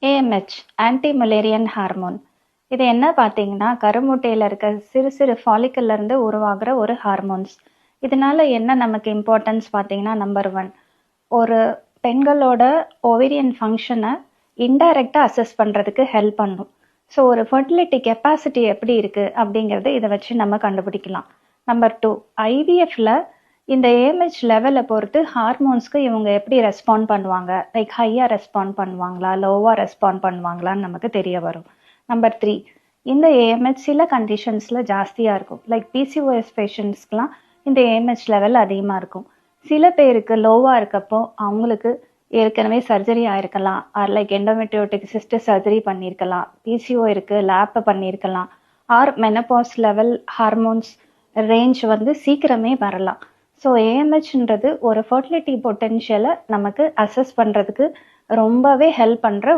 AMH anti மலேரியன் hormone. இது என்ன பார்த்தீங்கன்னா, கருமுட்டையில் இருக்க சிறு சிறு ஃபாலிக்கல்ல இருந்து உருவாகிற ஒரு ஹார்மோன்ஸ். இதனால என்ன நமக்கு இம்பார்ட்டன்ஸ் பார்த்தீங்கன்னா, நம்பர் 1 ஒரு பெண்களோட ஓவேரியன் ஃபங்க்ஷனை இன்டைரக்டாக அசஸ் பண்ணுறதுக்கு ஹெல்ப் பண்ணும். ஸோ ஒரு ஃபர்டிலிட்டி கெப்பாசிட்டி எப்படி இருக்குது அப்படிங்கிறத இதை வச்சு நம்ம கண்டுபிடிக்கலாம். நம்பர் 2 ஐவிஎஃப்ல இந்த ஏஎம்ஹெச் லெவலை பொறுத்து ஹார்மோன்ஸ்க்கு இவங்க எப்படி ரெஸ்பாண்ட் பண்ணுவாங்க, லைக் ஹையாக ரெஸ்பாண்ட் பண்ணுவாங்களா, லோவாக ரெஸ்பாண்ட் பண்ணுவாங்களான்னு நமக்கு தெரிய வரும். நம்பர் 3 இந்த ஏஎம்ஹெச் சில கண்டிஷன்ஸில் ஜாஸ்தியாக இருக்கும், லைக் பிசிஓஎஸ் பேஷண்ட்ஸ்க்கெலாம் இந்த ஏஎம்ஹெச் லெவல் அதிகமாக இருக்கும். சில பேருக்கு லோவாக இருக்கப்போ அவங்களுக்கு ஏற்கனவே சர்ஜரி ஆயிருக்கலாம், or like endometriotic cyst surgery பண்ணியிருக்கலாம், பிசிஓ இருக்குது லேப் பண்ணியிருக்கலாம், or menopause level hormones range சீக்கிரமே வரலாம். ஸோ ஏஎம்ஹெச்ன்றது ஒரு ஃபர்டிலிட்டி பொட்டென்ஷியலை நமக்கு அசஸ் பண்ணுறதுக்கு ரொம்பவே ஹெல்ப் பண்ணுற